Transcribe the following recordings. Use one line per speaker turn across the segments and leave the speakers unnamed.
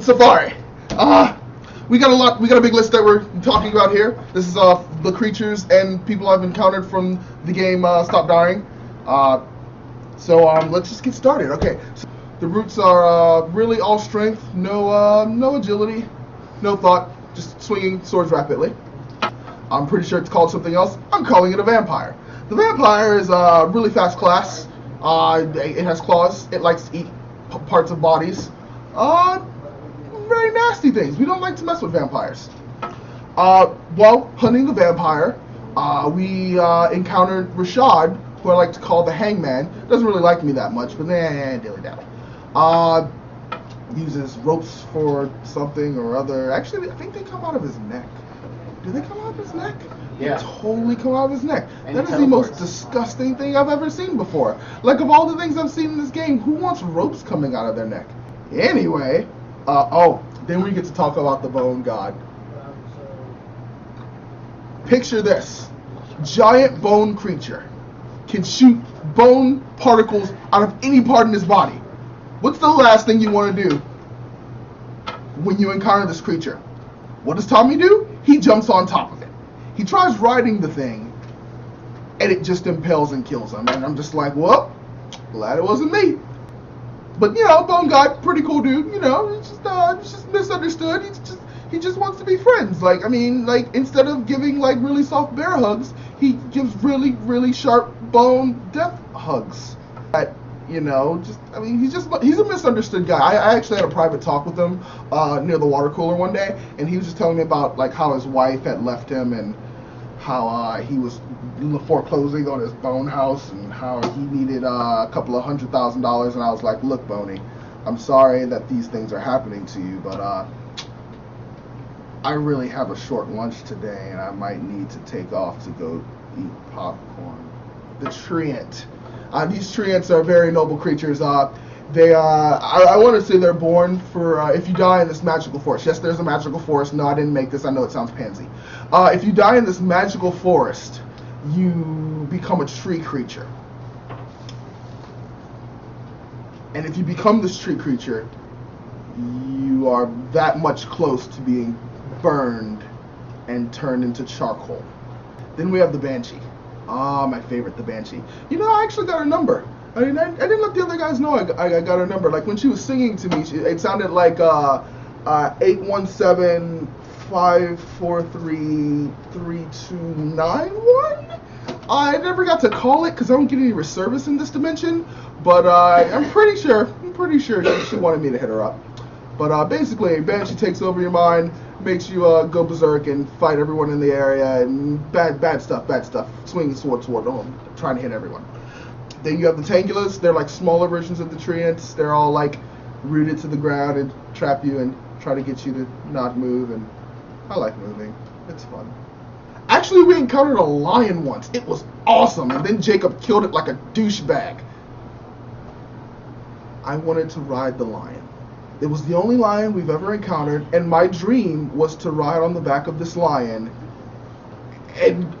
Safari. We got a big list that we're talking about here. This is the creatures and people I've encountered from the game Stop Dying. So let's just get started. Okay, so the routes are really all strength, no agility, no thought, just swinging swords rapidly. I'm pretty sure it's called something else. I'm calling it a vampire. The vampire is a really fast class. It has claws. It likes to eat parts of bodies. Very nasty things. We don't like to mess with vampires. While hunting the vampire, we encountered Rashad, who I like to call the Hangman. Doesn't really like me that much, but dilly-dally. Uses ropes for something or other. Actually, I think they come out of his neck. Do they come out of his neck?
Yeah.
They totally come out of his neck.
And
that is the most disgusting thing I've ever seen before. Like, of all the things I've seen in this game, who wants ropes coming out of their neck? Anyway, then we get to talk about the Bone God. Picture this. Giant bone creature can shoot bone particles out of any part in his body. What's the last thing you want to do when you encounter this creature? What does Tommy do? He jumps on top of it. He tries riding the thing, and it just impales and kills him. And I'm just like, well, glad it wasn't me. But, Bone God, pretty cool dude. He's just misunderstood. He just wants to be friends. Instead of giving really soft bear hugs, he gives really, really sharp bone death hugs. He's a misunderstood guy. I actually had a private talk with him near the water cooler one day, and he was just telling me about how his wife had left him and how he was foreclosing on his bone house and how he needed a couple of $100,000. And I was like, look, Boney, I'm sorry that these things are happening to you, but I really have a short lunch today, and I might need to take off to go eat popcorn. The treant. These treants are very noble creatures. I want to say they're born for if you die in this magical forest. Yes, there's a magical forest. No, I didn't make this. I know it sounds pansy. If you die in this magical forest, you become a tree creature. And if you become this tree creature, you are that much close to being burned and turned into charcoal. Then we have the Banshee. My favorite, the Banshee. I actually got her number. I didn't let the other guys know I got her number. Like, when she was singing to me, it sounded like 817-543-3291. I never got to call it because I don't get any service in this dimension. But I'm pretty sure she wanted me to hit her up. But basically, Banshee takes over your mind, makes you go berserk and fight everyone in the area, and bad stuff, swinging sword, trying to hit everyone. Then you have the Tangulas. They're like smaller versions of the treants. They're all rooted to the ground and trap you and try to get you to not move, and I like moving. It's fun. Actually, we encountered a lion once. It was awesome, and then Jacob killed it like a douchebag. I wanted to ride the lion. It was the only lion we've ever encountered, and my dream was to ride on the back of this lion and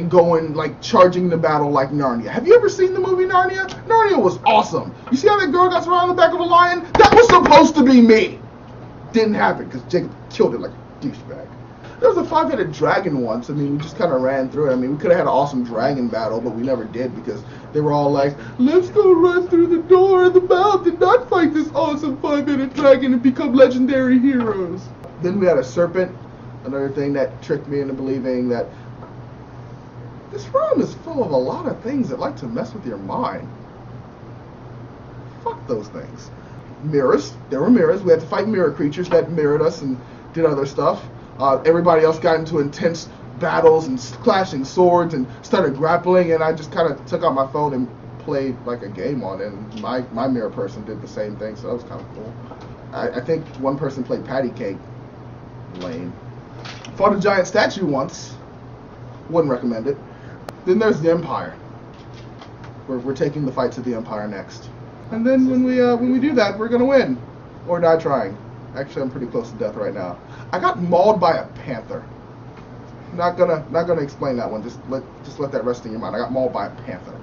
go charging the battle like Narnia. Have you ever seen the movie Narnia? Narnia was awesome. You see how that girl got to ride on the back of a lion? That was supposed to be me. Didn't happen because Jacob killed it like a douchebag. There was a 5-headed dragon once. We just kind of ran through it. We could have had an awesome dragon battle, but we never did because they were all like, let's go run through the door of the mountain, not fight this awesome 5-headed dragon and become legendary heroes. Then we had a serpent, another thing that tricked me into believing that this realm is full of a lot of things that like to mess with your mind. Fuck those things. Mirrors. There were mirrors. We had to fight mirror creatures that mirrored us and did other stuff. Everybody else got into intense battles and clashing swords and started grappling, and I just kind of took out my phone and played like a game on it, and my mirror person did the same thing, so that was kind of cool. I think one person played patty cake. Lame. Fought a giant statue once. Wouldn't recommend it. Then there's the Empire. We're taking the fight to the Empire next. And then when we do that, we're gonna win. Or die trying. Actually, I'm pretty close to death right now. I got mauled by a panther. Not gonna explain that one. Just let that rest in your mind. I got mauled by a panther.